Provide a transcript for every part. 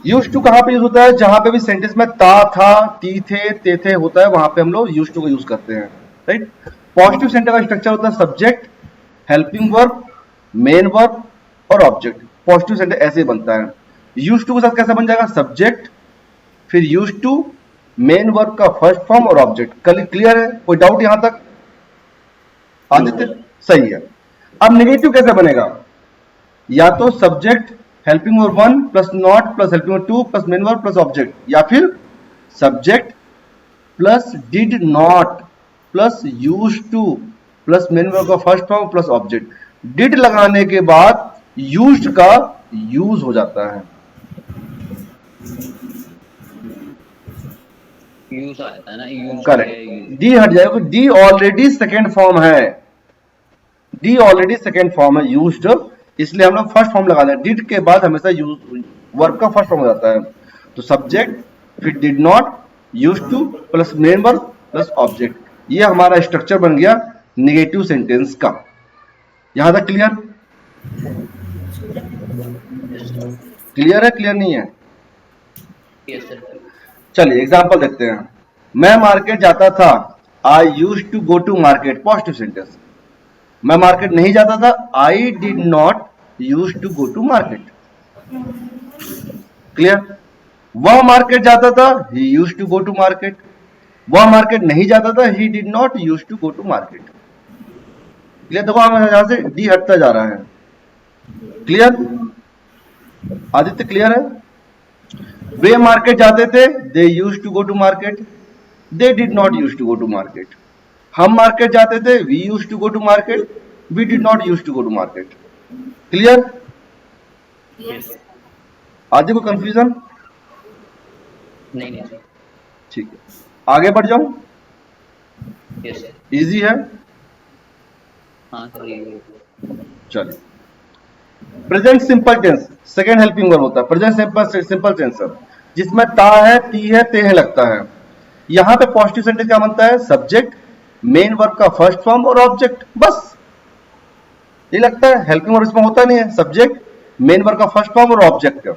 Use to कहां पे use होता है? जहां पे भी सेंटेंस में ता, था, ती थे, ते थे होता है, वहां पे हम लोग यूज टू का यूज करते हैं, राइट। पॉजिटिव सेंटेंस का स्ट्रक्चर होता है subject, helping verb, main verb और ऑब्जेक्ट। पॉजिटिव सेंटेंस ऐसे ही बनता है। यूज टू के साथ कैसा बन जाएगा? सब्जेक्ट, फिर यूज टू, मेन वर्ब का फर्स्ट फॉर्म और ऑब्जेक्ट। क्लियर है? कोई डाउट यहां तक? आदित्य सही है। अब निगेटिव कैसे बनेगा? या तो subject helping verb 1 plus not plus helping verb 2 plus main verb plus object, या फिर subject plus did not plus use to plus main verb का first form plus object. Did लगाने के बाद यूज्ड का यूज हो जाता है, यूज आता है ना, यूज करेक्ट। डी हट जाएगा, डी ऑलरेडी सेकेंड फॉर्म है, डी ऑलरेडी सेकेंड फॉर्म है यूज्ड, इसलिए हम लोग फर्स्ट फॉर्म लगा दें। डिड के बाद हमेशा यूज वर्ब का फर्स्ट फॉर्म हो जाता है। तो सब्जेक्ट फिर did not use to plus main verb plus object, ये हमारा स्ट्रक्चर बन गया निगेटिव सेंटेंस का। यहां तक क्लियर? क्लियर है, क्लियर नहीं है? Yes sir. चलिए एग्जांपल देखते हैं। मैं मार्केट जाता था, I use to go to market, positive sentence. मैं मार्केट नहीं जाता था, I did not use to go to market. Clear? वह मार्केट जाता था, he use to go to market. वह मार्केट नहीं जाता था, he did not use to go to market. Clear? देखो हम यहां से डी हटता जा रहा है। क्लियर? आदित्य क्लियर है? वे मार्केट जाते थे, they use to go to market, they did not use to go to market. हम मार्केट जाते थे, we use to go to market, we did not use to go to market. Clear? Yes. आदि को confusion? नहीं sir. ठीक है, आगे बढ़ जाऊं? Yes sir. इजी है? हाँ सर। चलिए, present simple tense second helping verb होता है। प्रेजेंट सिंपल टेंस जिसमें ता है, ती है, ते है लगता है। यहां पे पॉजिटिव सेंटेंस क्या बनता है? सब्जेक्ट, मेन वर्ब का फर्स्ट फॉर्म और ऑब्जेक्ट, बस ये लगता है। हेल्पिंग वर्ब इसमें होता नहीं है, सब्जेक्ट, मेन वर्ब का फर्स्ट फॉर्म और ऑब्जेक्ट।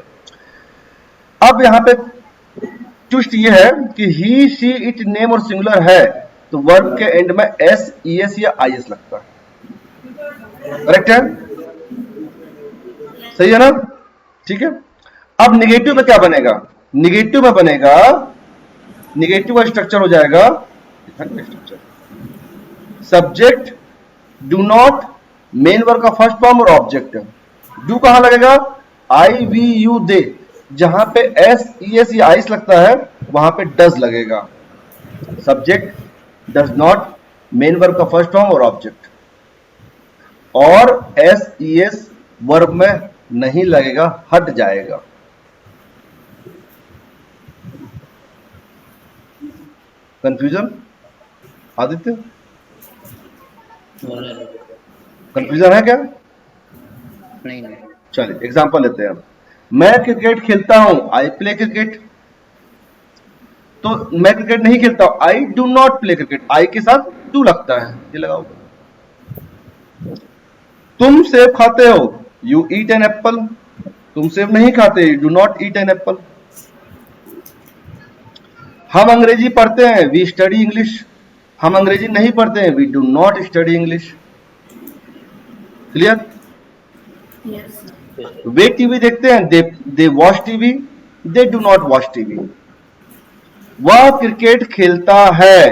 अब यहां पे ट्विस्ट ये है कि ही, शी, इट नेम और सिंगुलर है तो वर्ब के एंड में एस, ई एस या आई एस लगता है। करेक्ट है? सही है ना? ठीक है। अब निगेटिव में क्या बनेगा? निगेटिव में बनेगा, निगेटिव का स्ट्रक्चर हो जाएगा subject, do not, main verb का फर्स्ट फॉर्म और ऑब्जेक्ट। डू कहां लगेगा? आई, वी, यू, दे। जहां पे एस, ई एस या आइस लगता है वहां पे डज लगेगा। Subject, does not, main verb का फर्स्ट फॉर्म और ऑब्जेक्ट। और एस, ई एस वर्ब में नहीं लगेगा, हट जाएगा। कंफ्यूजन? आदित्य कंफ्यूजन है क्या? नहीं। चलिए एग्जांपल लेते हैं। मैं क्रिकेट खेलता हूं, आई प्ले क्रिकेट। तो मैं क्रिकेट नहीं खेलता हूं, I do not play cricket. I के साथ डू लगता है, ये लगाओ। तुम सेब खाते हो, यू ईट एन एप्पल। तुम सेब नहीं खाते, you do not eat an apple. हम अंग्रेजी पढ़ते हैं, वी स्टडी इंग्लिश। हम अंग्रेजी नहीं पढ़ते हैं, we do not study English. Clear? Yes. वे टीवी देखते हैं, they watch TV, they do not watch TV. वह क्रिकेट खेलता है,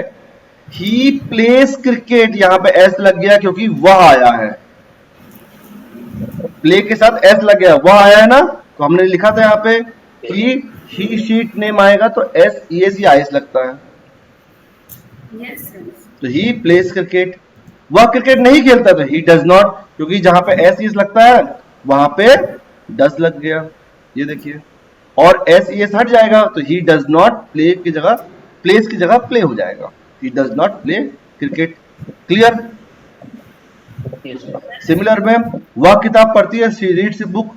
ही प्लेस क्रिकेट। यहां पे एस लग गया क्योंकि वह आया है, प्ले के साथ एस लग गया, वह आया है ना, तो हमने लिखा था यहां पे कि ही, शीट नेम आएगा तो एस, ई एस या आइस लगता है। यस। तो ही प्लेस क्रिकेट। वह क्रिकेट नहीं खेलता तो ही डज नॉट, क्योंकि जहां पे एस, ईस लगता है वहां पे डज लग गया, ये देखिए। और एस, ई एस हट जाएगा तो ही डज नॉट प्ले की जगह, प्लेस की जगह प्ले हो जाएगा। ही does not play cricket. Clear? Similar में वह किताब पढ़ती है, शी रीड्स बुक।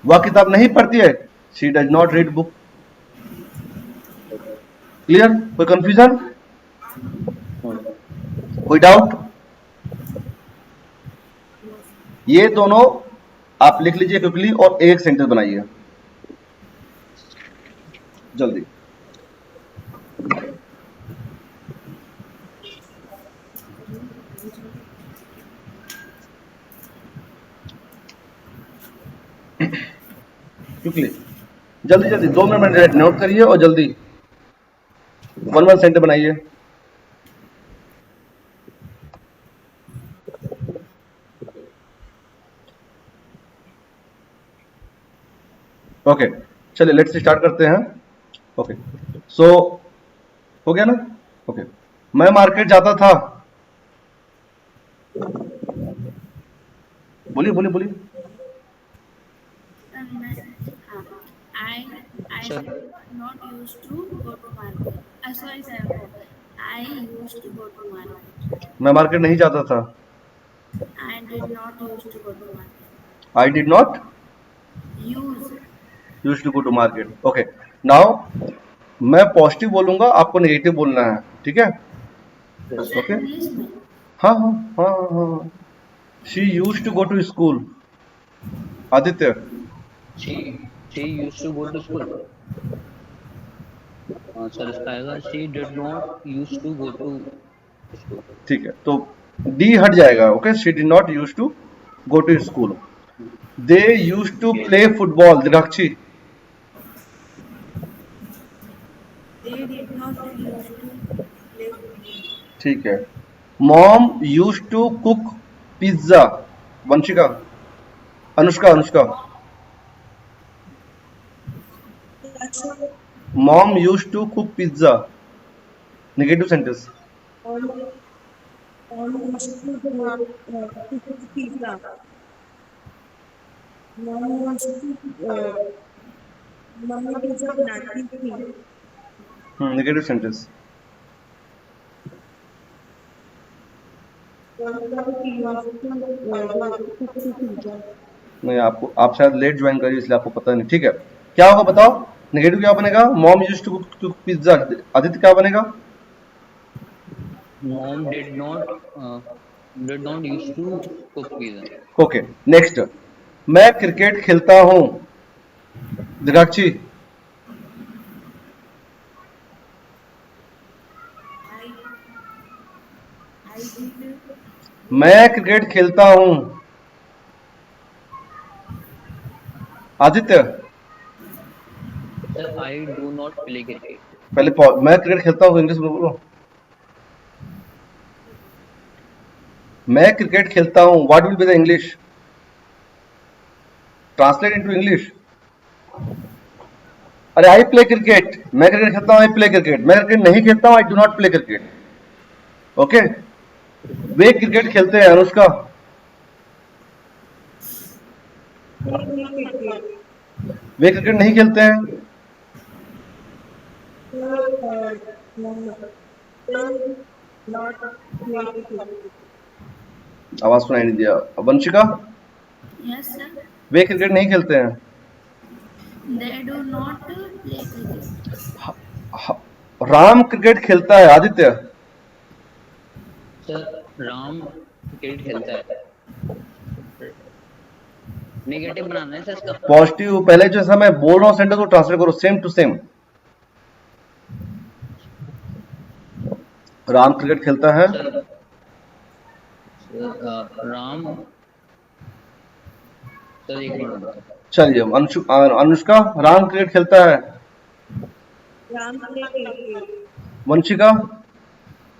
वह किताब नहीं पढ़ती है, she does not read book. Clear? कोई कंफ्यूजन? कोई डाउट? ये दोनों आप लिख लीजिए क्विकली और एक सेंटेंस बनाइए। जल्दी। क्विकली, जल्दी जल्दी, 2 मिनट में नोट करिए और जल्दी 1 1 सेंटेंस बनाइए। ओके, चलिए लेट्स स्टार्ट करते हैं। ओके, सो हो गया ना? ओके, मैं मार्केट जाता था। बोलिए बोलिए बोलिए। I Sir. not used to go to market. Sorry, sir. I used to go to market. मैं मार्केट नहीं जाता था। I did not used to go to market. I did not Use. Use to go to market. Okay, now मैं positive बोलूंगा, आपको negative बोलना है, ठीक है? Yes. ओके, English में. हाँ हाँ हाँ हाँ। She use to go to school. Aditya, She used to go to school. Sir इसका आएगा she did not used to go to school. ठीक है, तो डी हट जाएगा। Okay, she did not use to go to school. They use to play football. Dirakshi, They did not used to play football. ठीक है। Mom use to cook pizza. Vanshika, Anushka Anushka, mom use to cook pizza. Negative sentence. Negative sentence. नहीं, आपको, आप शायद late join करिए इसलिए आपको पता नहीं। ठीक है, क्या होगा बताओ? नेगेटिव क्या बनेगा? Mom used to cook pizza. Aditya क्या बनेगा? Mom did not used to cook pizza. Okay, next, मैं क्रिकेट खेलता हूं। Dirakshi, I did. मैं क्रिकेट खेलता हूं। Aditya, Sir, I do not play cricket. पहले मैं क्रिकेट खेलता हूं इंग्लिश में बोलो। मैं क्रिकेट खेलता हूं, what will be the English? Translate into English. अरे आई प्ले क्रिकेट, मैं क्रिकेट खेलता हूं, आई प्ले क्रिकेट। मैं क्रिकेट नहीं खेलता हूं, I do not play cricket. Okay, way cricket खेलते हैं। अनुष्का, वे क्रिकेट नहीं खेलते हैं। आवाज सुनाई नहीं दिया। Vanshika, Yes, sir. वे क्रिकेट नहीं खेलते हैं। They do not play cricket. Ram cricket खेलता है। आदित्य, Sir, राम क्रिकेट खेलता है। नेगेटिव बनाना है सर इसका। पॉजिटिव, पहले जैसा मैं बोल रहा हूं सेंटेंस को ट्रांसलेट करो same to same. Ram cricket खेलता है। सर, राम, सर एक मिनट। चलिए, अनुष्का, राम क्रिकेट खेलता है। Vanshika,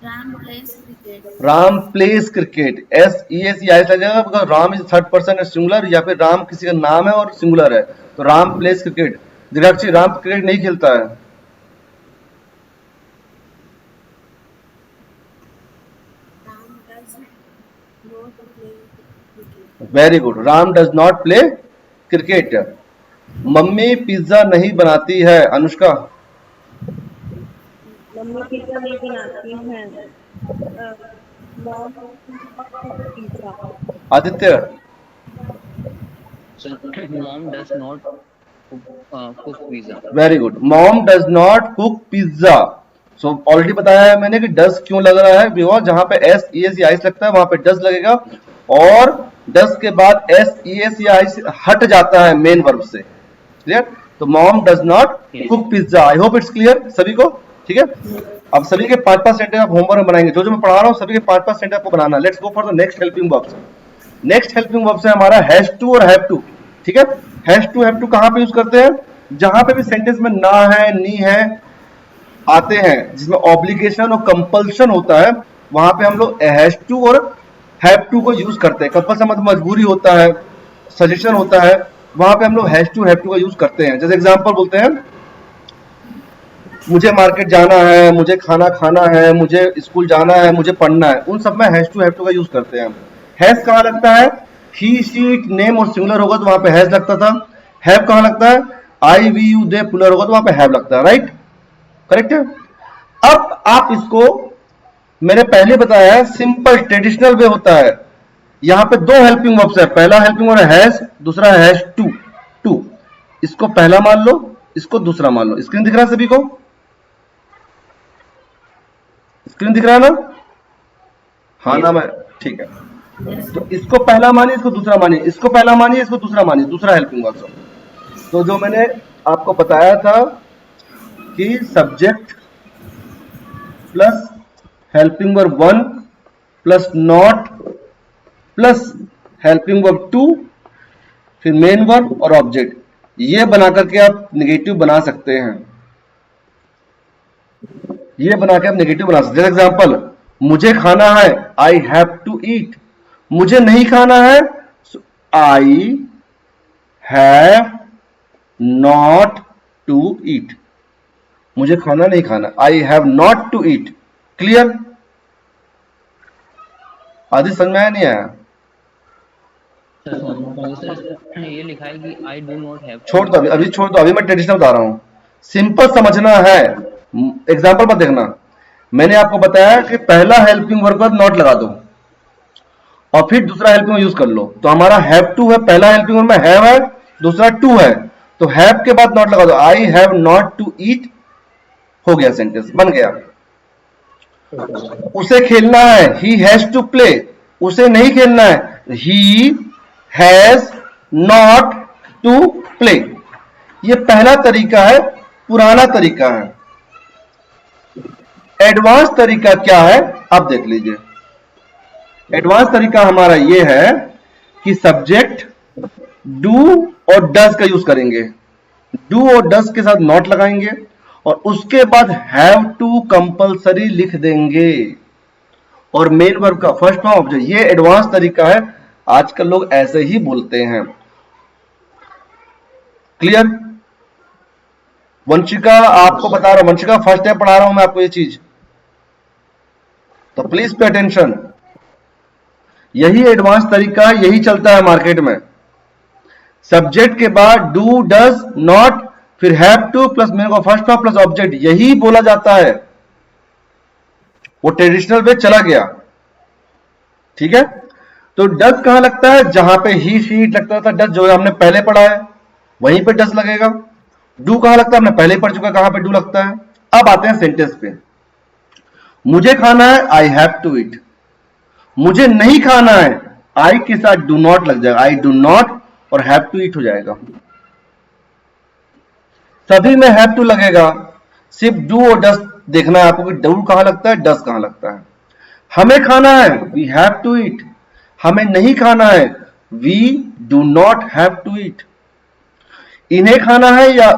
Ram plays cricket. Ram plays cricket. S E S E I लग जाएगा, because Ram is third person singular, या फिर राम किसी का नाम है और सिंगुलर है, तो Ram plays cricket. Dirakshi, Ram cricket नहीं खेलता है। Ram does not play cricket. Very good, Ram does not play cricket. Mummy pizza नहीं बनाती है। अनुष्का, मम्मी पिज्जा नहीं बनाती हैं। Mom pizza. Aditya, sir, mom does not cook pizza. Very good, mom does not cook pizza. So already बताया है मैंने कि डज क्यों लग रहा है, बिकॉज जहां पे एस ई एस आई लगता है वहां पे डज लगेगा, और डज के बाद एस ई एस आई हट जाता है मेन वर्ब से। क्लियर? तो mom does not Yes. Cook pizza. I hope it's clear सभी को, ठीक है। अब सभी के 5-5 सेंटेंस आप होमवर्क में बनाएंगे, जो जो मैं पढ़ा रहा हूँ सभी के 5-5 सेंटेंस आपको बनाना। Let's go for the next helping verbs. Next helping verbs है हमारा हैज टू और हैव टू, ठीक है। हैज टू कहां पे यूज करते हैं? जहां पे भी सेंटेंस में ना है, नी है आते हैं, जिसमें ऑब्लिगेशन और कंपल्शन होता है, वहां पे हम लोग हैज टू और हैव टू को यूज करते हैं। कंपल्सन मतलब मजबूरी होता है, सजेशन होता है, वहां पे हम लोग हैज टू का यूज करते हैं। जैसे एग्जांपल बोलते हैं, मुझे मार्केट जाना है, मुझे खाना खाना है, मुझे स्कूल जाना है, मुझे पढ़ना है, उन सब में हैज टू का यूज करते हैं। हैज कहाँ लगता है? ही शी इट नेम और सिंगुलर होगा तो वहां पे हैज लगता था। हैव कहाँ लगता है? आई वी यू दे प्लुरल होगा तो वहां पे हैव लगता है, राइट, करेक्ट है। अब आप इसको, मैंने पहले बताया है, सिंपल ट्रेडिशनल वे होता है। यहां पे दो हेल्पिंग वर्ब्स है, पहला हेल्पिंग वर्ब हैज, दूसरा हैज टू। इसको पहला मान लो, इसको दूसरा मान लो। स्क्रीन दिख रहा है सभी को? स्क्रीन दिख रहा है ना? हाँ ना, मैं ठीक है। तो इसको पहला मानिए, इसको दूसरा मानिए, इसको पहला मानिए, इसको दूसरा मानिए, दूसरा हेल्पिंग वर्ब। तो जो मैंने आपको बताया था कि subject plus helping verb 1 plus not plus helping verb 2 फिर मेन वर्ब और ऑब्जेक्ट, ये बना करके आप नेगेटिव बना सकते हैं। ये बना के आप नेगेटिव बना सकते हैं। एग्जांपल, मुझे खाना है, आई हैव टू ईट। मुझे नहीं खाना है, I have not to eat. मुझे खाना नहीं खाना, I have not to eat. Clear? Adi समझ में आया नहीं आया? सर समझना चाहिए सर, ये लिखा है कि आई डू नॉट हैव। छोड़ दो, अभी छोड़ दो, अभी मैं ट्रेडिशनल बता रहा हूं। सिंपल समझना है, एग्जांपल पर देखना। मैंने आपको बताया कि पहला हेल्पिंग वर्ब पर नॉट लगा दो और फिर दूसरा हेल्पिंग वर्ब यूज कर लो। तो हमारा हैव टू है, पहला हेल्पिंग वर्ब में हैव है, दूसरा टू है, तो हैव के बाद नॉट लगा दो, I have not to eat, हो गया, सेंटेंस बन गया। उसे खेलना है, ही हैज टू प्ले। उसे नहीं खेलना है, he has not to play. ये पहला तरीका है, पुराना तरीका है। एडवांस तरीका क्या है आप देख लीजिए। एडवांस तरीका हमारा ये है कि सब्जेक्ट डू और डज का यूज करेंगे, डू और डज के साथ नॉट लगाएंगे और उसके बाद हैव टू कंपल्सरी लिख देंगे और मेन वर्ब का फर्स्ट फॉर्म ऑब्जेक्ट। ये एडवांस तरीका है, आजकल लोग ऐसे ही बोलते हैं। क्लियर? वंशिका आपको बता रहा हूं, वंशिका फर्स्ट टाइम पढ़ा रहा हूं मैं आपको ये चीज, तो प्लीज पे अटेंशन। यही एडवांस तरीका है, यही चलता है मार्केट में। सब्जेक्ट के बाद डू डज नॉट फिर हैव टू प्लस मेन को फर्स्ट फॉर्म प्लस ऑब्जेक्ट, यही बोला जाता है। वो ट्रेडिशनल वे चला गया, ठीक है। तो डज कहां लगता है? जहां पे ही शी इट लगता था, डज जो हमने पहले पढ़ा है वहीं पे डज लगेगा। डू कहां लगता है? हमने पहले पढ़ चुका, कहां पे डू लगता है। अब आते हैं सेंटेंस पे। मुझे खाना है, आई हैव टू ईट। मुझे नहीं खाना है, आई के साथ डू नॉट लग जाएगा, आई डू नॉट और हैव टू ईट हो जाएगा। सभी में हैव टू लगेगा, सिर्फ डू और डज देखना है आपको कि डू कहां लगता है, डज कहां लगता है। हमें खाना है, वी हैव टू ईट। हमें नहीं खाना है, we do not have to eat. इन्हें खाना है या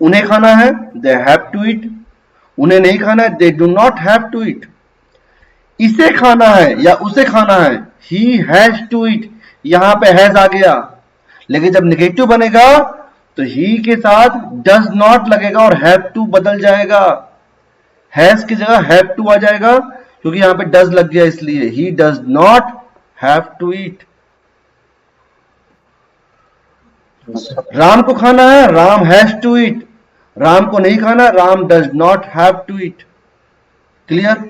उन्हें खाना है, दे हैव टू ईट। उन्हें नहीं खाना है, they do not have to eat. इसे खाना है या उसे खाना है, ही हैज टू ईट। यहां पे हैज आ गया, लेकिन जब नेगेटिव बनेगा तो ही के साथ डज नॉट लगेगा और हैव टू बदल जाएगा। हैज की जगह हैव टू आ जाएगा क्योंकि यहां पे डज लग गया, इसलिए he does not have to eat. Ram को खाना है, Ram has to eat. Ram को नहीं खाना, Ram does not have to eat. Clear?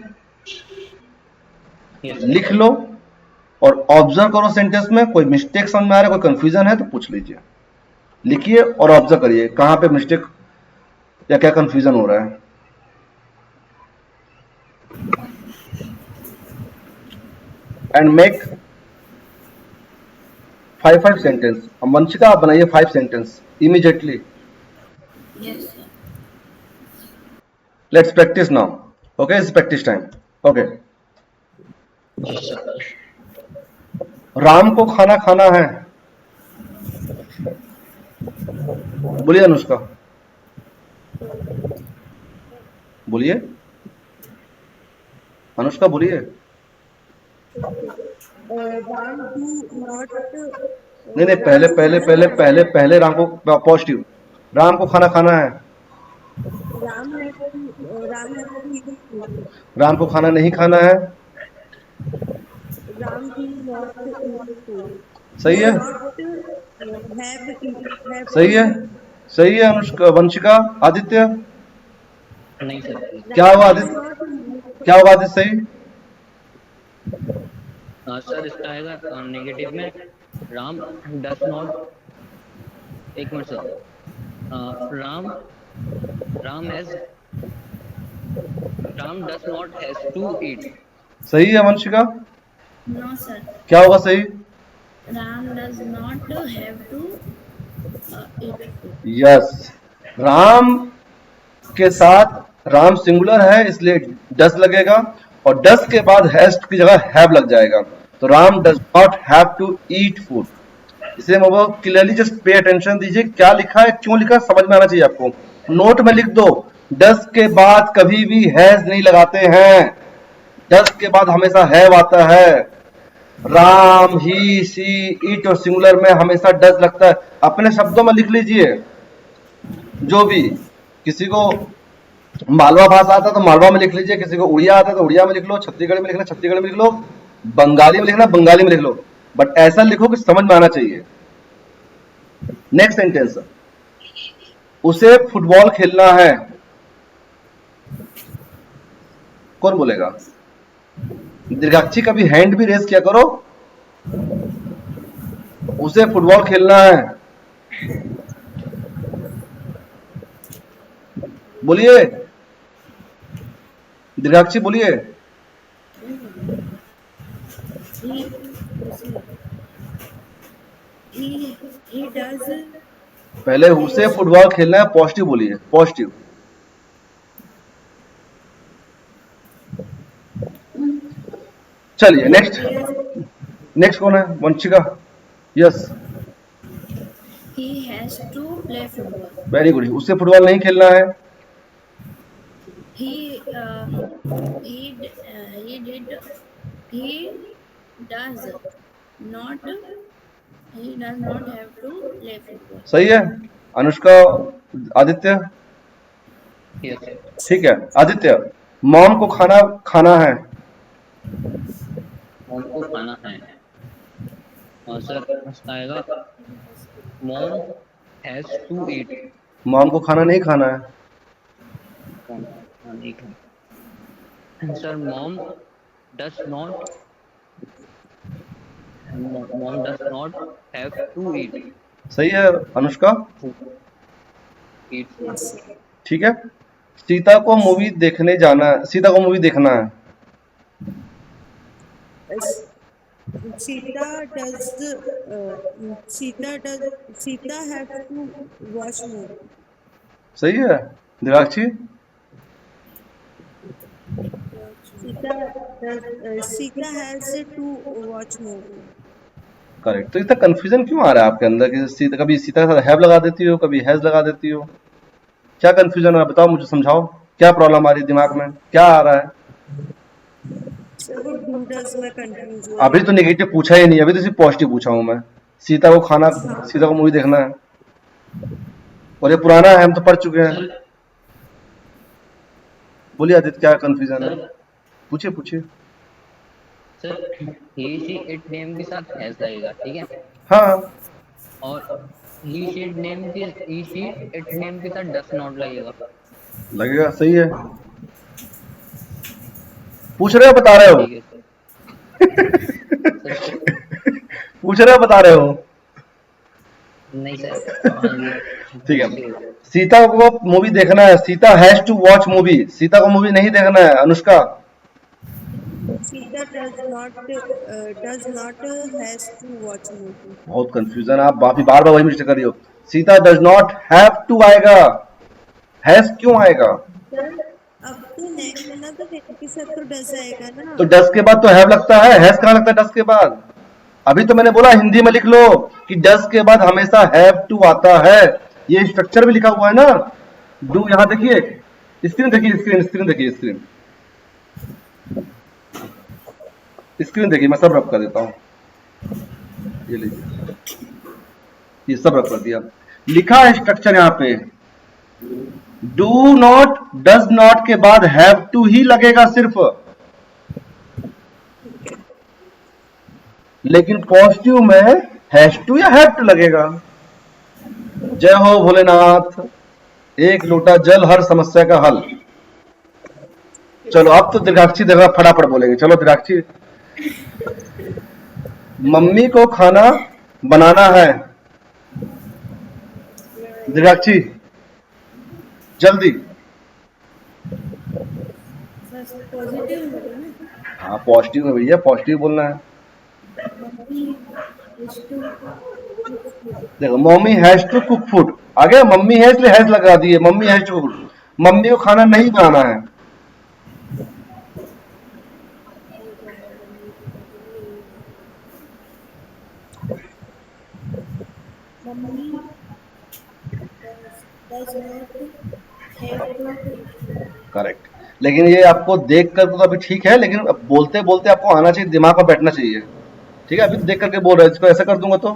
लिख लो और ऑब्जर्व करो सेंटेंस में। कोई मिस्टेक समझ में आ रहा है, कोई कंफ्यूजन है तो पूछ लीजिए। लिखिए और ऑब्जर्व करिए कहां पे मिस्टेक या क्या कंफ्यूजन हो रहा है। And make 5 sentence. वंशिका आप बनाइए 5 sentence immediately. Yes, sir. Let's practice now. Okay, it's practice time. Okay. Yes, sir. Ram को खाना खाना है, बोलिए अनुष्का, बोलिए अनुष्का, बोलिए। राम डू नॉट नहीं नहीं, पहले पहले पहले पहले पहले राम को पॉजिटिव, राम को खाना खाना है, राम है राम है राम को खाना नहीं खाना है। राम डू नॉट ईट सही है, हैव सही है, सही है अनुष्का, वंशिका, आदित्य, नहीं सर। क्या हुआ आदित्य, क्या हुआ आदित्य, सही? सर इसका आएगा नेगेटिव में राम डस नॉट, एक minute sir, Ram Ram has Ram does not has to eat. सही है वंशिका, No, sir. क्या होगा सही? Ram does not have to eat food. Yes, Ram के साथ राम सिंगुलर है इसलिए डस लगेगा, और डस के बाद हैज की जगह हैव लग जाएगा, तो Ram does not have to eat food. इसे वो क्लियरली जस्ट पे अटेंशन दीजिए, क्या लिखा है, क्यों लिखा है, समझ में आना चाहिए आपको। नोट में लिख दो, डस के बाद कभी भी हैज नहीं लगाते हैं, डस के बाद हमेशा हैव आता है। राम, ही, सी, इट और सिंगुलर में हमेशा डस लगता है। अपने शब्दों में लिख लीजिए, जो भी, किसी को मालवा भाषा आता है तो मालवा में लिख लीजिए, किसी को उड़िया आता है तो उड़िया में लिख लो, छत्तीसगढ़ी में लिखना छत्तीसगढ़ी में लिख लो, बंगाली में लिखना बंगाली में लिख लो, बट ऐसा लिखो कि समझ में आना चाहिए। नेक्स्ट सेंटेंस, उसे फुटबॉल खेलना है, कौन बोलेगा? दीर्घाक्षी कभी हैंड भी रेज किया करो। उसे फुटबॉल खेलना है, बोलिए दीर्घाक्षी, बोलिए। He does. पहले उसे फुटबॉल खेलना है, पॉजिटिव बोलिए, पॉजिटिव। चलिए नेक्स्ट, नेक्स्ट कौन है? Vanshika, yes, He has to play football. Very good. उसे फुटबॉल नहीं खेलना है, He does not have to play football. सही है। Anushka, Aditya, yes sir. ठीक है। आदित्य, मॉम को खाना खाना है, मॉम को खाना है, और सर इसका आएगा mom has to eat. Mom को खाना नहीं खाना है, sir mom does not have to eat. सही है अनुष्का, ईट। ठीक है। सीता को मूवी देखने जाना है, सीता को मूवी देखना है, Sita have to watch movie. सही है। दीर्घाक्षी, Sita has to watch movie. Correct. तो इतना कंफ्यूजन क्यों आ रहा है आपके अंदर कि सीता, कभी सीता के साथ हैव लगा देती हो, कभी हैज लगा देती हो, क्या कंफ्यूजन है? बताओ मुझे, समझाओ, क्या प्रॉब्लम आ रही है दिमाग में, क्या आ रहा है? अभी तो नेगेटिव पूछा ही नहीं, अभी तो सिर्फ पॉजिटिव पूछा हूं मैं। सीता को खाना, सीता को मूवी देखना है, और ये पुराना है, हम तो पढ़ चुके हैं। बोलिए आदित्य, क्या कंफ्यूजन है? पूछिए पूछिए। Sir he she it name के साथ हैज लगेगा, ठीक है, हाँ, और ही शी इट नेम के साथ डस नॉट लगेगा। लगेगा, सही है। पूछ रहे हो, बता रहे हो? ठीक है सर। पूछ रहे हो, बता रहे हो? नहीं सर। ठीक है। सीता को मूवी देखना है, Sita has to watch movie, Sita को मूवी नहीं देखना है। Anushka, Sita does not has to watch movie. बहुत कंफ्यूजन है, आप बार बार वही मिस्टेक कर रही हो। Sita does not have to आएगा, हैज क्यों आएगा? सर अब तो नेक्स्ट है ना, तो हैव के साथ तो डस आएगा ना। तो डस के बाद तो हैव लगता है, हैज कहाँ लगता है डस के बाद? अभी तो मैंने बोला हिंदी में लिख लो कि डस के बाद हमेशा हैव टू आता है, ये स्ट्रक्चर भी लिखा हुआ है ना। डू, यहाँ देखिए, स्क्रीन देखिए, स्क्रीन देखिए, स्क्रीन देखिए, मैं सब रब कर देता हूँ, ये लीजिए, ये सब रब कर दिया। लिखा है स्ट्रक्चर यहाँ पे, डू नॉट डज नॉट के बाद हैव टू ही लगेगा सिर्फ, लेकिन पॉजिटिव में हैज टू या हैव टू लगेगा। जय हो भोलेनाथ, एक लोटा जल हर समस्या का हल। चलो अब तो दीर्घाक्षी देखा फटाफट बोलेंगे। चलो दीर्घाक्षी, मम्मी को खाना बनाना है। दीर्घाक्षी जल्दी। पॉजिटिव होगा ना। हाँ पॉजिटिव में भैया, पॉजिटिव बोलना है। देखो mummy has to cook food आ गया, मम्मी हैज ले हैज लगा दिए, mummy has to cook, mummy को खाना नहीं बनाना है। Mummy does not have to। Correct, लेकिन ये आपको देख कर तो अभी ठीक है, लेकिन अब बोलते बोलते आपको आना चाहिए, दिमाग में बैठना चाहिए। ठीक है, अभी तो देख करके बोल रहे हैं, इसको ऐसा कर दूंगा तो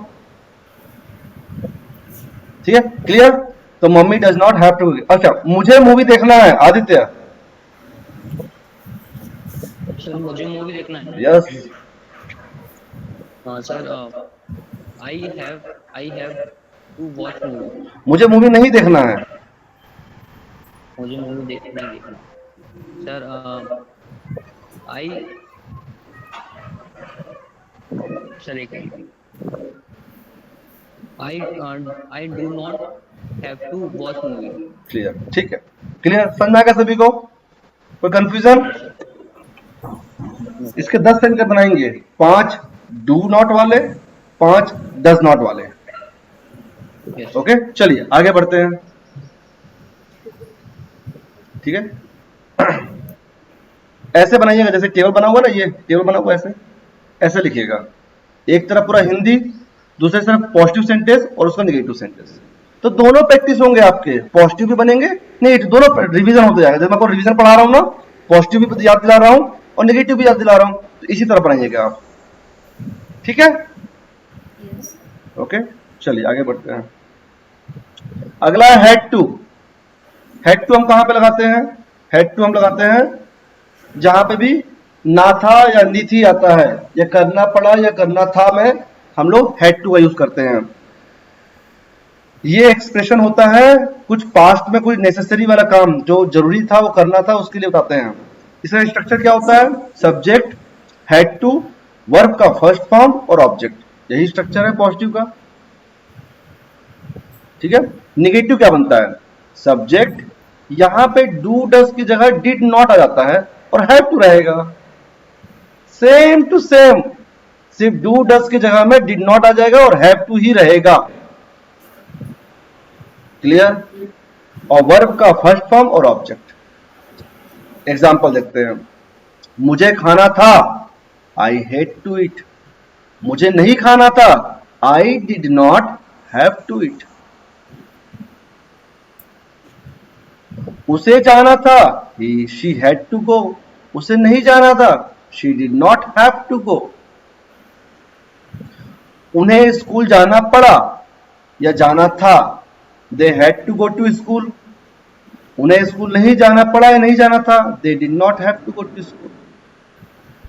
ठीक है, क्लियर। तो mummy does not have to. अच्छा, मुझे मूवी देखना है, आदित्य। सर मुझे मूवी देखना है। यस, हाँ sir, I have to watch movie. मुझे मूवी नहीं देखना है। मुझे मूवी देखना सर। आई सर एक I do not have to watch movie. Clear, ठीक है, क्लियर, समझ में आ गया सभी को? कोई कंफ्यूजन? इसके 10 सेंटेंस बनाएंगे, 5 डू नॉट वाले, 5 डज नॉट वाले। Yes. ओके, चलिए आगे बढ़ते हैं। ठीक है, ऐसे बनाइएगा जैसे टेबल बना हुआ ना, ये टेबल बना हुआ ऐसे, ऐसे लिखिएगा। एक तरफ पूरा हिंदी, दूसरी तरफ पॉजिटिव सेंटेंस और उसका नेगेटिव सेंटेंस। तो दोनों प्रैक्टिस होंगे आपके, पॉजिटिव भी बनेंगे, नेगेटिव, दोनों रिवीजन होते जाएगा। जब मैं आपको रिवीजन पढ़ा रहा हूँ ना, पॉजिटिव भी याद दिला रहा हूँ और नेगेटिव भी याद दिला रहा हूँ, तो इसी तरह बनाइएगा आप। ठीक है, ओके, चलिए आगे बढ़ते हैं। अगला है हैड टू। हैड टू हम कहां पे लगाते हैं? हैड टू हम लगाते हैं जहां पे भी ना था या नी थी आता है, या करना पड़ा या करना था में हम लोग हैड टू का यूज करते हैं। ये एक्सप्रेशन होता है कुछ पास्ट में कुछ नेसेसरी वाला काम जो जरूरी था वो करना था, उसके लिए बताते हैं। इसका स्ट्रक्चर क्या होता है? सब्जेक्ट, हैड टू, वर्ब का फर्स्ट फॉर्म और ऑब्जेक्ट, यही स्ट्रक्चर है पॉजिटिव का। ठीक है, निगेटिव क्या बनता है? सब्जेक्ट, यहां पे डू डस की जगह डिड नॉट आ जाता है और हैव टू रहेगा। सेम टू सेम, सिर्फ डू डस की जगह में डिड नॉट आ जाएगा और हैव टू ही रहेगा। क्लियर? और वर्ब का फर्स्ट फॉर्म और ऑब्जेक्ट। एग्जांपल देखते हैं। मुझे खाना था, आई हेड टू इट। मुझे नहीं खाना था, I did not have to eat. उसे जाना था, शी हैड टू गो। उसे नहीं जाना था, she did not have to go. उन्हें स्कूल जाना पड़ा या जाना था, they had to go to school. उन्हें स्कूल नहीं जाना पड़ा या नहीं जाना था, they did not have to go to school.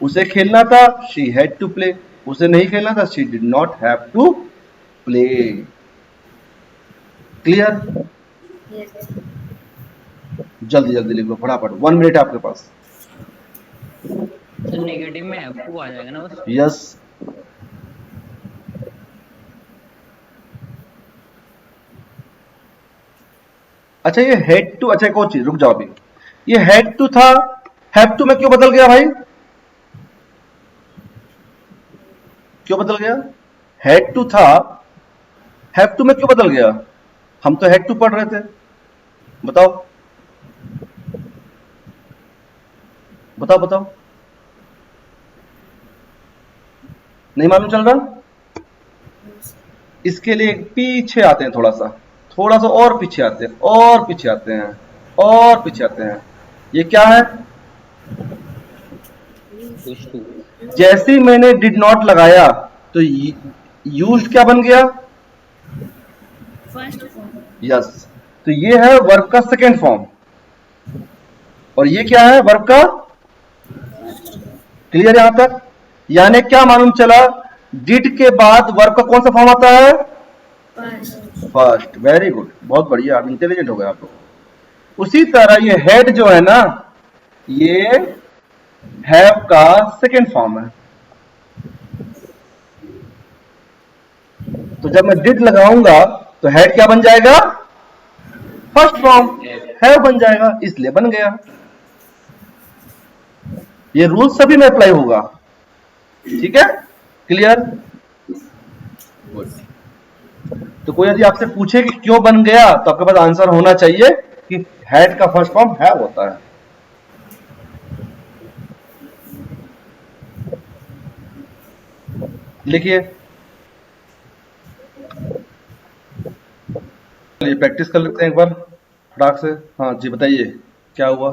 उसे खेलना था, शी हैड टू प्ले। उसे नहीं खेलना था, she did not have to play. Clear? जल्दी जल्दी लिख लो फटाफट, 1 मिनट है आपके पास। सर नेगेटिव में हैव टू आ जाएगा ना बस। यस, अच्छा ये हेड टू, अच्छा एक और चीज, रुक जाओ अभी। ये हेड टू था, हैव टू में क्यों बदल गया भाई? क्यों बदल गया? हेड टू था, हैव टू में क्यों बदल गया? हम तो हेड टू पढ़ रहे थे, बताओ। बताओ बताओ, नहीं मालूम चल रहा? इसके लिए पीछे आते हैं, थोड़ा सा और पीछे आते हैं, और पीछे आते हैं, और पीछे आते हैं। ये क्या है? Use to. जैसे ही मैंने डिड नॉट लगाया तो यूज्ड क्या बन गया? First form. यस। तो ये है वर्ब का सेकेंड फॉर्म, और ये क्या है? वर्ब का। क्लियर यहां तक? यानी क्या मालूम चला? डिड के बाद वर्ब का कौन सा फॉर्म आता है? फर्स्ट। फर्स्ट। वेरी गुड, बहुत बढ़िया, इंटेलिजेंट हो गए आप लोग। उसी तरह ये हेड जो है ना, ये हैव का सेकेंड फॉर्म है। तो जब मैं डिड लगाऊंगा तो हेड क्या बन जाएगा? फर्स्ट फॉर्म हैव बन जाएगा, इसलिए बन गया। ये रूल सभी में अप्लाई होगा, ठीक है? क्लियर? तो कोई यदि आपसे पूछे कि क्यों बन गया, तो आपके पास आंसर होना चाहिए कि हैड का फर्स्ट फॉर्म हैव होता है। लिखिए, चलिए प्रैक्टिस कर लेते हैं एक बार फटाक से। हाँ जी, बताइए क्या हुआ?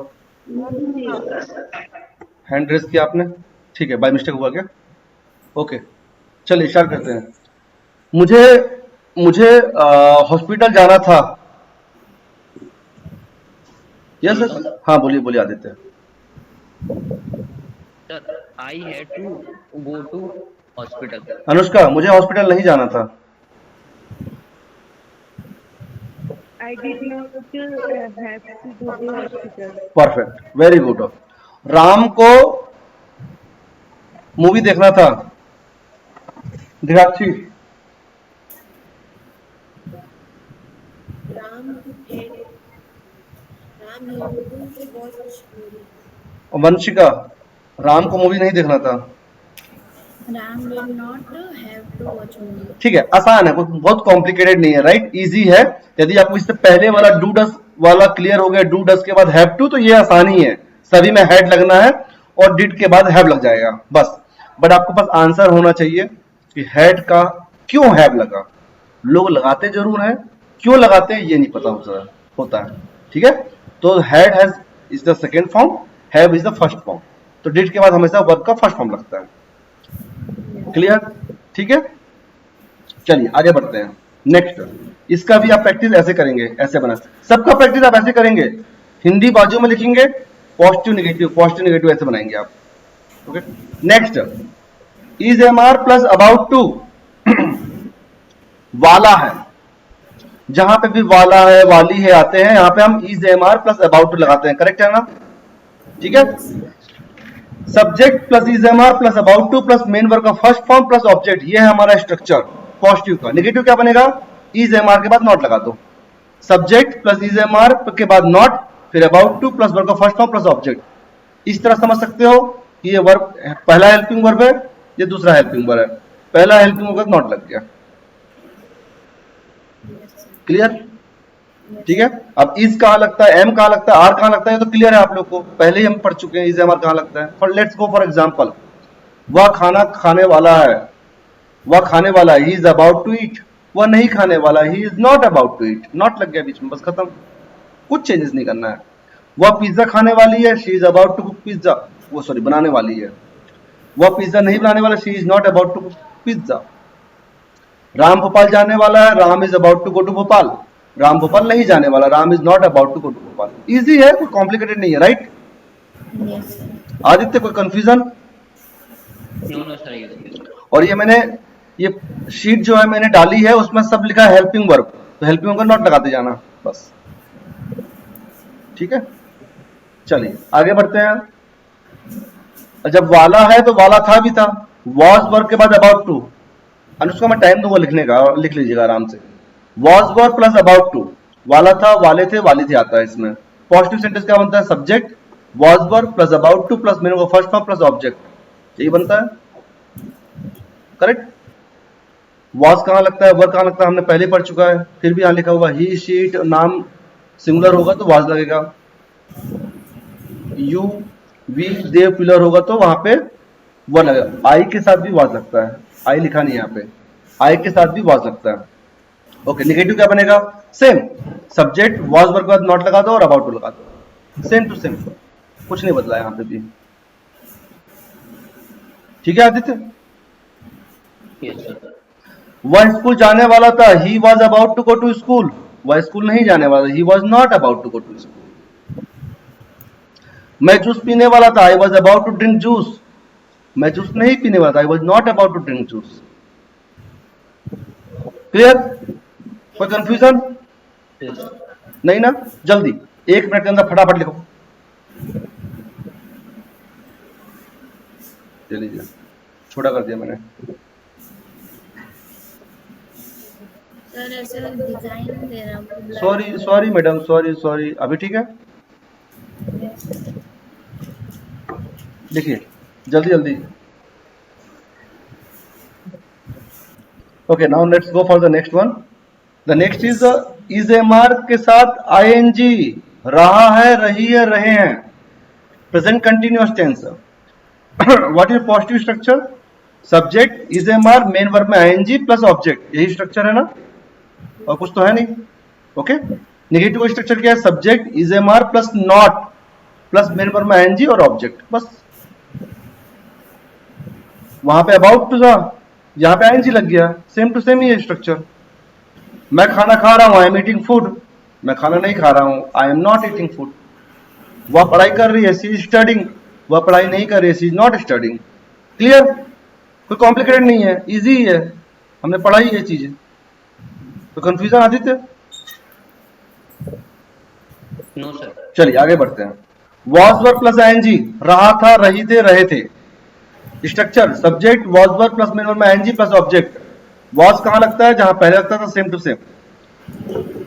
हैंड रेस किया आपने, ठीक है, बाय मिस्टेक हुआ क्या? ओके, चलिए स्टार्ट करते हैं। मुझे मुझे हॉस्पिटल जाना था। यस सर, हाँ बोलिए बोलिए Aditya. Sir I had to go to hospital. Anushka, मुझे हॉस्पिटल नहीं जाना था। I did not have to go to hospital. Perfect, very good. Ram को मूवी देखना था। दिराक्षी, Ram had to watch movie. Vanshika, Ram को मूवी नहीं देखना था। Ram did not have to watch movie. ठीक है, आसान है, कुछ बहुत कॉम्प्लिकेटेड नहीं है, राइट? इजी है। यदि आपको इससे पहले वाला डू डस वाला क्लियर हो गया, डू डस के बाद हैव टू, तो ये आसान ही है। सभी में हैड लगना है और डिड के बाद हैव लग जाएगा बस। बट आपको पास आंसर होना चाहिए कि हैड का क्यों हैव लगा। लोग लगाते जरूर हैं, क्यों लगाते हैं ये नहीं पता होता है, ठीक है? तो had has is the second form, have is the first form. तो डिड के बाद हमेशा वर्ब का फर्स्ट फॉर्म लगता है। क्लियर? ठीक है, चलिए आगे बढ़ते हैं। नेक्स्ट, इसका भी आप प्रैक्टिस ऐसे करेंगे, ऐसे बना, सबका प्रैक्टिस आप ऐसे करेंगे। हिंदी बाजू में लिखेंगे, पॉजिटिव नेगेटिव ऐसे बनाएंगे आप। Okay, next, is am are plus about to. वाला है, जहां पे भी वाला है, वाली है आते हैं, यहां पे हम is am are plus about to लगाते हैं, करेक्ट है ना? ठीक है। Subject plus is am are plus about to plus main verb का फर्स्ट फॉर्म प्लस ऑब्जेक्ट, ये है हमारा स्ट्रक्चर पॉजिटिव का। नेगेटिव क्या बनेगा? इज एम आर के बाद नॉट लगा दो, subject plus is am are के बाद नॉट, फिर अबाउट टू प्लस वर्ब का फर्स्ट फॉर्म प्लस ऑब्जेक्ट। इस तरह समझ सकते हो कि ये वर्ब पहला हेल्पिंग वर्ब है, ये दूसरा हेल्पिंग वर्ब है। पहला हेल्पिंग वर्ब नॉट लग गया। क्लियर? ठीक है। अब इज कहां लगता है, एम कहां लगता है, आर कहां लगता है, तो क्लियर है आप लोग को, पहले ही हम पढ़ चुके हैं इज एम आर कहां लगता है। For let's go for example, वह खाना खाने वाला है, वह खाने वाला है, he is about to eat. वह नहीं खाने वाला, he is not about to eat. Not लग गया बीच में, बस खत्म, कुछ चेंजेस नहीं करना है। वह पिज्जा खाने वाली है, she is about to cook pizza, वो सॉरी बनाने वाली है। वह पिज्जा नहीं बनाने वाला, she is not about to cook pizza. Ram Bhopal जाने वाला है, Ram is about to go to Bhopal. Ram Bhopal नहीं जाने वाला, Ram is not about to go to Bhopal. Easy है, कोई कॉम्प्लिकेटेड नहीं है, राइट? आदित्य कोई कंफ्यूजन? No sir. और ये मैंने ये शीट जो है मैंने डाली है, उसमें सब लिखा है हेल्पिंग वर्ब, तो हेल्पिंग वर्ब नॉट लगाते जाना बस, ठीक है। चलिए आगे बढ़ते हैं। जब वाला है तो वाला था भी था, वॉज वर्ब के बाद अबाउट टू। अनुष्का मैं टाइम दूंगा लिखने का, लिख लीजिएगा आराम से। Was verb plus about to, वाला था, वाले थे, वाली थी आता है इसमें। पॉजिटिव सेंटेंस क्या बनता है? Subject was verb plus about to plus मेरे को फर्स्ट फॉर्म प्लस ऑब्जेक्ट, यही बनता है, करेक्ट। वॉज कहां लगता है, वर्ब कहां लगता है, हमने पहले पढ़ चुका है। फिर भी यहां लिखा हुआ ही शीट, नाम सिंगुलर होगा तो वॉज लगेगा। यू वी देव पिलर होगा तो वहां पे वो लगेगा। आई के साथ भी वाज लगता है, आई लिखा नहीं यहाँ पे, आई के साथ भी वाज लगता है। ओके, निगेटिव क्या बनेगा? सेम, सब्जेक्ट वाज वर्ब के बाद नॉट लगा दो और अबाउट टू लगा दो, सेम टू सेम, कुछ नहीं बदला यहाँ पे भी। ठीक है आदित्य? Yes sir. वह स्कूल जाने वाला था, he was about to go to school, वह स्कूल नहीं जाने वाला, he was not about to go to school. मैं जूस पीने वाला था, I was about to drink juice, मैं जूस नहीं पीने वाला था, I was not about to drink juice. Clear? कोई कंफ्यूजन नहीं ना? जल्दी 1 मिनट के अंदर फटाफट लिखो। चलिए, छोटा कर दिया मैंने। सर ऐसे डिजाइन दे रहा हूँ। Sorry sorry madam, sorry sorry. अभी ठीक है? देखिए जल्दी जल्दी। Okay, now let's go for the next one. The next is a mark के साथ आईएनजी, रहा है, रही है, रहे हैं, present continuous tense. What is positive structure? Subject is a mark, main verb में आईएनजी प्लस ऑब्जेक्ट, यही स्ट्रक्चर है ना? और कुछ तो है नहीं। ओके, नेगेटिव स्ट्रक्चर क्या है? Subject is a mark plus not plus main verb में आईएनजी और ऑब्जेक्ट, बस। वहां पे अबाउट टू था, यहाँ पे आईएनजी लग गया, सेम टू सेम ही है स्ट्रक्चर। मैं खाना खा रहा हूं, आई एम ईटिंग फूड, मैं खाना नहीं खा रहा हूं, I am not eating food. वह पढ़ाई कर रही है, शी इज स्टडिंग, वह पढ़ाई नहीं कर रही है, she is not studying. Clear? कोई कॉम्प्लिकेटेड नहीं है, इजी है, हमने पढ़ाई ये चीजें। तो कंफ्यूजन आदित्य? No sir. चलिए आगे बढ़ते हैं। वॉज वर्ब प्लस आईएनजी, रहा था, रही थे, रहे थे। Structure subject was verb plus main verb में आईएनजी प्लस ऑब्जेक्ट। वॉज कहां लगता है? जहां पहले लगता था, सेम टू सेम।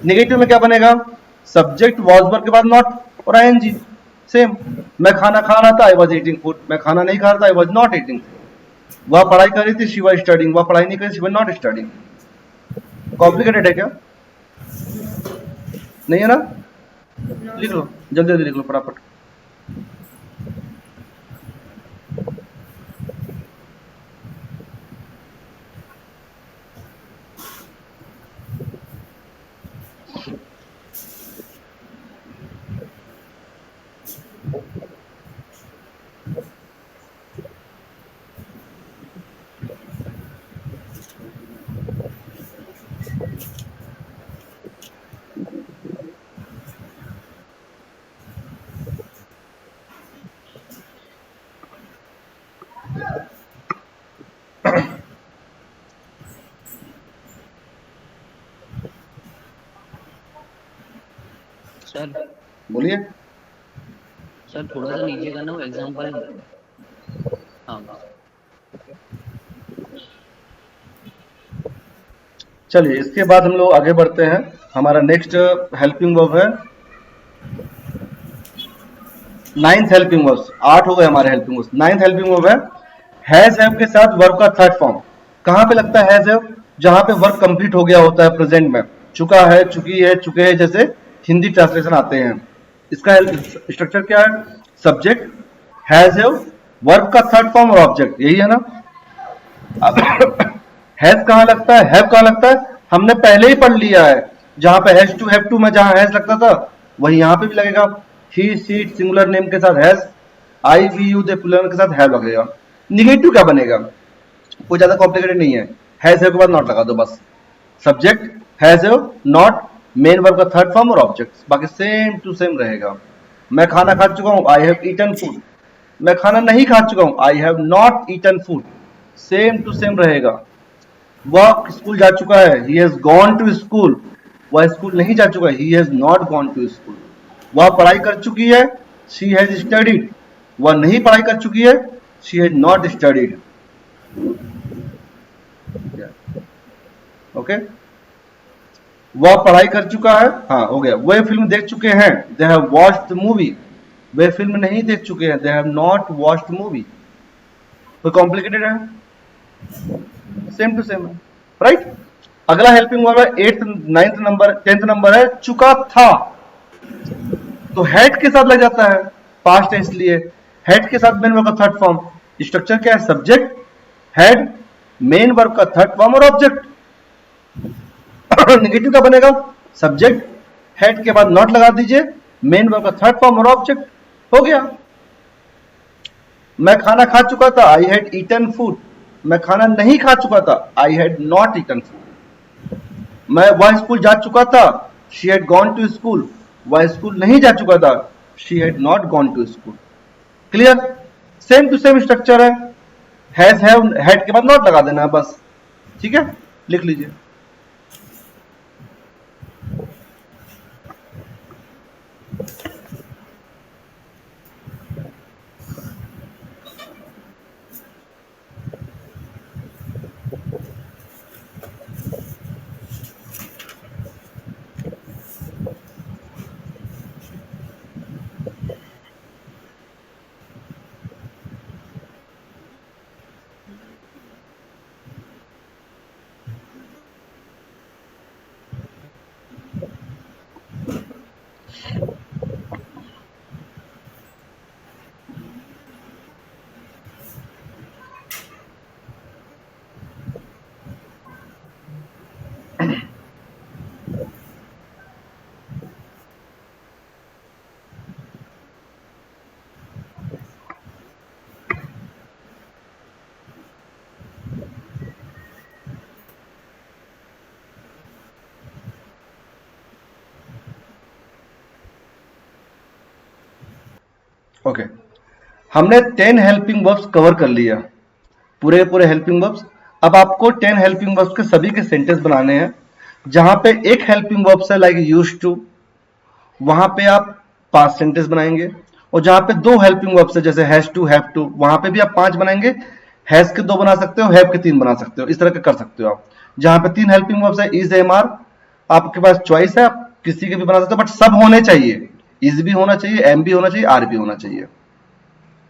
नेगेटिव में क्या बनेगा? सब्जेक्ट वॉज वर्ब के बाद नॉट और आईएनजी, सेम। मैं खाना खा रहा था, आई वॉज ईटिंग फूड, मैं खाना नहीं खा रहा था, I was not eating food. वह पढ़ाई कर रही थी, शी वॉज स्टडिंग, वह पढ़ाई नहीं कर रही, she was not studying. Complicated है क्या? नहीं है ना? लिख लो, जल्दी जल्दी लिख लो फटाफट। सर बोलिए। सर थोड़ा सा नीचे करना, वो एग्जांपल। हाँ चलिए इसके बाद हम लोग आगे बढ़ते हैं। हमारा नेक्स्ट हेल्पिंग वर्ब है 9th हेल्पिंग वर्ब। 8 हो गए हमारे helping verb. 9th helping verb है हैज हैव के साथ वर्ब का थर्ड फॉर्म। कहां पे लगता है हैज हैव? जहां पे वर्ब कंप्लीट हो गया होता है प्रेजेंट में, चुका है, चुकी है, चुके हैं, जैसे हिंदी ट्रांसलेशन आते हैं। इसका स्ट्रक्चर क्या है? सब्जेक्ट हैज हैव, वर्ब का थर्ड फॉर्म और ऑब्जेक्ट, यही है ना? हैज कहां लगता है, हैव कहां लगता है? हमने पहले ही पढ़ लिया है। जहां पे हैज टू, हैव टू में जहां हैज लगता था वही यहां पे भी लगेगा। ही सी सिंगुलर नेम के साथ has, I we you they plural के साथ हैव लगेगा। निगेटिव क्या बनेगा? कोई ज्यादा कॉम्प्लिकेटेड नहीं है, हैज हैव के बाद नॉट लगा दो बस। Subject has have, not, main verb का थर्ड फॉर्म और ऑब्जेक्ट, बाकी सेम टू सेम रहेगा। मैं खाना खा चुका हूं, आई हैव ईटन फूड। मैं खाना नहीं खा चुका हूं, I have not eaten food, same to same रहेगा। वह स्कूल जा चुका है, he has gone to school. वह स्कूल नहीं जा चुका है, he has not gone to school. वह पढ़ाई कर चुकी है, शी हैज स्टडीड। वह नहीं पढ़ाई कर चुकी है, she has not studied. Okay, वह पढ़ाई कर चुका है, हाँ हो गया। वे फिल्म देख चुके हैं, they have watched the movie. Way film नहीं देख चुके हैं, they have not watched movie. कोई कॉम्प्लिकेटेड है? सेम टू सेम है, राइट? अगला हेल्पिंग वर्ब है 8th 9th number 10th number है चुका था। तो हैड के साथ लग जाता है, पास्ट टेंस लिए। हेड के साथ मेन वर्ब का थर्ड फॉर्म। स्ट्रक्चर क्या है? सब्जेक्ट, हेड, मेन वर्ब का थर्ड फॉर्म और ऑब्जेक्ट। नेगेटिव का बनेगा? सब्जेक्ट, हेड के बाद नॉट लगा दीजिए, मेन वर्ब का थर्ड फॉर्म और ऑब्जेक्ट, हो गया। मैं खाना खा चुका था, आई हैड ईटन फूड। मैं खाना नहीं खा चुका था, I had not eaten food. मैं वह स्कूल जा चुका था, she had gone to school. वह स्कूल नहीं जा चुका था, she had not gone to school. Clear? Same to same structure है। हैज, हैव, हेड के बाद नॉट लगा देना है बस। ठीक है, लिख लीजिए। ओके, हमने 10 हेल्पिंग वर्ब्स कवर कर लिया, पूरे पूरे हेल्पिंग वर्ब्स। अब आपको 10 हेल्पिंग वर्ब्स के सभी के सेंटेंस बनाने हैं। जहां पे एक हेल्पिंग वर्ब्स है लाइक यूज्ड टू, वहां पे आप 5 सेंटेंस बनाएंगे। और जहां पे 2 हेल्पिंग वर्ब्स है जैसे हैज टू, हैव टू, वहां पे भी आप 5 बनाएंगे। हैज के 2 बना सकते हो, हैव के 3 बना सकते हो, इस तरह के कर सकते हो आप। जहां पे 3 हेल्पिंग वर्ब्स है इज, एम, आर, आपके पास चॉइस है, आप किसी के भी बना सकते हो, बट सब होने चाहिए। इज भी होना चाहिए, एम भी होना चाहिए, आर भी होना चाहिए।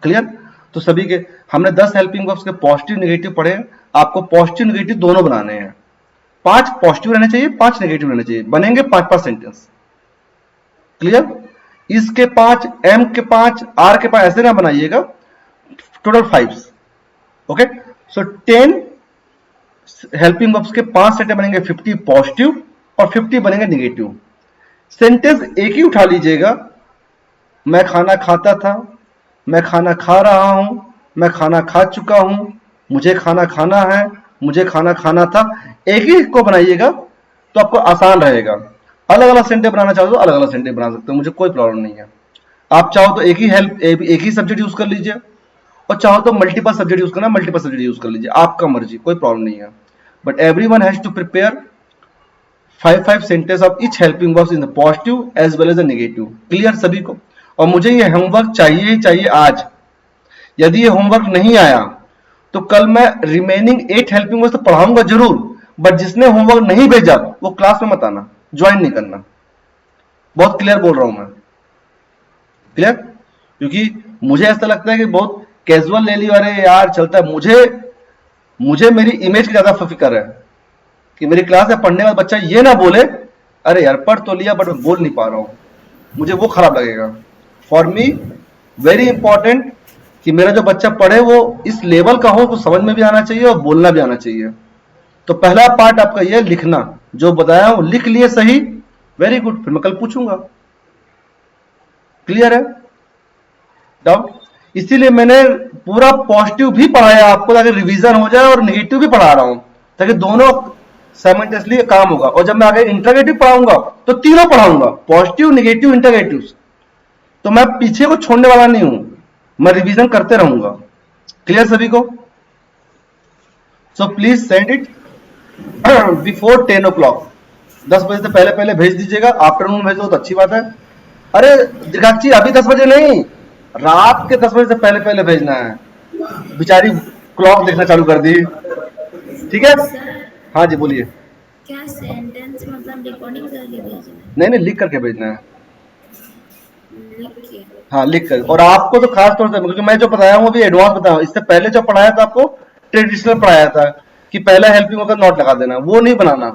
क्लियर? तो सभी के हमने 10 हेल्पिंग वर्ब्स के पॉजिटिव नेगेटिव पढ़े। आपको पॉजिटिव नेगेटिव दोनों बनाने हैं। 5 पॉजिटिव रहने चाहिए, 5 नेगेटिव रहने चाहिए, बनेंगे 5-5 सेंटेंस। क्लियर? इस के 5, एम के 5, आर के 5 ऐसे ना बनाइएगा, टोटल 5। ओके, सो 10 हेल्पिंग वर्ब्स के 5 सेंटेंस बनेंगे, 50 पॉजिटिव और 50 बनेंगे नेगेटिव। सेंटेंस एक ही उठा लीजिएगा। मैं खाना खाता था, मैं खाना खा रहा हूं, मैं खाना खा चुका हूं, मुझे खाना खाना है, मुझे खाना खाना था। एक ही को बनाइएगा तो आपको आसान रहेगा। अलग अलग सेंटेंस बनाना चाहो तो अलग अलग सेंटेंस बना सकते हो, मुझे कोई प्रॉब्लम नहीं है। आप चाहो तो एक ही सब्जेक्ट यूज कर लीजिए, और चाहो तो मल्टीपल सब्जेक्ट यूज करना, मल्टीपल सब्जेक्ट यूज कर लीजिए, आपका मर्जी, कोई प्रॉब्लम नहीं है। But everyone has to prepare 5 sentence of each helping verbs in the positive as well as the negative. Clear सभी को? और मुझे ये होमवर्क चाहिए ही चाहिए आज। यदि ये होमवर्क नहीं आया तो कल मैं रिमेनिंग 8 हेल्पिंग वर्ब्स तो पढ़ाऊंगा जरूर, बट जिसने होमवर्क नहीं भेजा वो क्लास में मत आना, ज्वाइन नहीं करना। बहुत क्लियर बोल रहा हूं मैं। क्लियर? क्योंकि मुझे ऐसा लगता है कि बहुत कैजुअल ले लियो, अरे यार चलता है। मुझे मेरी इमेज की ज्यादा फिक्र है कि मेरी क्लास में पढ़ने वाला बच्चा ये ना बोले अरे यार पढ़ तो लिया बट मैं बोल नहीं पा रहा हूं, मुझे वो खराब लगेगा। फॉर मी वेरी इंपॉर्टेंट कि मेरा जो बच्चा पढ़े वो इस लेवल का हो, उसको समझ में भी आना चाहिए और बोलना भी आना चाहिए। तो पहला पार्ट आपका ये लिखना, जो बताया हूं लिख लिए सही, वेरी गुड, फिर मैं कल पूछूंगा। क्लियर है? डाउट? इसीलिए मैंने पूरा पॉजिटिव भी पढ़ाया आपको ताकि रिवीजन हो जाए, और नेगेटिव भी पढ़ा रहा हूं ताकि दोनों साइमल्टेनियसली काम होगा। और जब मैं आगे इंटरगेटिव पढ़ाऊंगा तो तीनों पढ़ाऊंगा, पॉजिटिव, नेगेटिव, इंटरगेटिव। तो मैं पीछे को छोड़ने वाला नहीं हूं, मैं रिवीजन करते रहूंगा। क्लियर सभी को? So please send it before 10 o'clock। 10 बजे से पहले पहले भेज दीजिएगा। आफ्टरनून भेज दो तो अच्छी बात है। अरे दिगाक्षी अभी 10 बजे नहीं, रात के 10 बजे से पहले पहले भेजना है। बेचारी क्लॉक देखना चालू कर दी। ठीक है? सर हाँ जी बोलिए। क्या सेंटेंस मतलब रिकॉर्डिंग करके भेजना है? नहीं नहीं, लिख करके भेजना है। लिख के? हाँ लिख कर। और आपको तो खास तौर से, क्योंकि मैं जो बताया हूँ अभी एडवांस बताया हूँ, इससे पहले जो पढ़ाया था आपको ट्रेडिशनल पढ़ाया था कि पहला हेल्पिंग होकर नोट लगा देना, वो नहीं बनाना।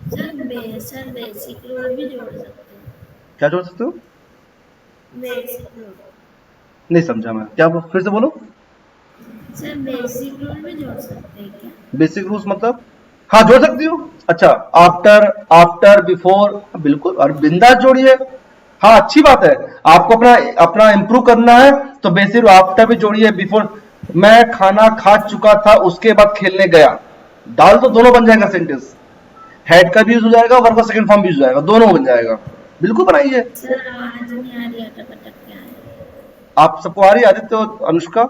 सर बेसिक रूल भी जोड़ सकते हैं। क्या जोड़ सकते हो? Basic rule. नहीं समझा मैं, क्या फिर से बोलो। सर बेसिक रूल भी जोड़ सकते हैं क्या? बेसिक रूल्स मतलब? हाँ जोड़ सकती हो। अच्छा, आफ्टर, आफ्टर, बिफोर, बिल्कुल, और बिंदास जोड़िए। हाँ अच्छी बात है, आपको अपना अपना इम्प्रूव करना है तो बेसिक आफ्टर भी जोड़िए, बिफोर। मैं खाना खा चुका था उसके बाद खेलने गया, डाल तो दोनों बन जाएगा सेंटेंस। हेड का भी यूज हो जाएगा, वर्ब का सेकंड फॉर्म भी यूज हो जाएगा, दोनों बन जाएगा। बिल्कुल बनाइए। सर आवाज नहीं आ रही, अटक अटक के आ रही है। आप सबको आ रही है आदित्य और अनुष्का?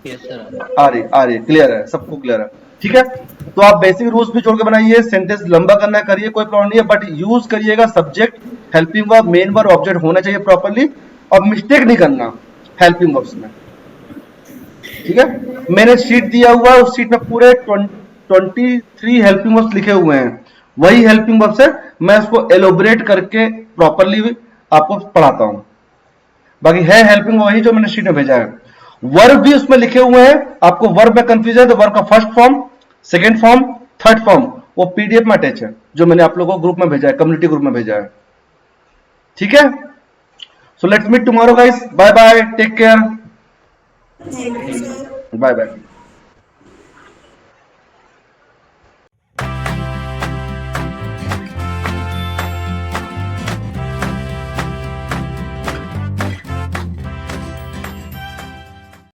Yes sir. आ रही, क्लियर है, सबको क्लियर है, ठीक है। तो आप बेसिक रूल्स भी जोड़ के बनाइए, सेंटेंस लंबा करना करिए, कोई प्रॉब्लम नहीं है, बट यूज करिएगा subject, helping verb, main verb, object होना चाहिए प्रॉपर्ली, और मिस्टेक नहीं करना हेल्पिंग वर्ब्स में, ठीक है। मैंने शीट दिया हुआ है, उस शीट में पूरे 23 हेल्पिंग वर्ब्स लिखे हुए हैं, वही हेल्पिंग वर्ब्स है, मैं उसको एलोबरेट करके प्रॉपर्ली आपको पढ़ाता हूं। बाकी है हेल्पिंग वही जो मैंने शीट में भेजा है। वर्ब भी उसमें लिखे हुए हैं, आपको वर्ब में कंफ्यूजन है तो वर्ब का first form, second form, third form वो पीडीएफ में अटैच है, जो मैंने आप लोगों को ग्रुप में भेजा है, कम्युनिटी ग्रुप में भेजा है, ठीक है। So let's meet tomorrow guys, bye bye, take care, thank you sir. Bye bye.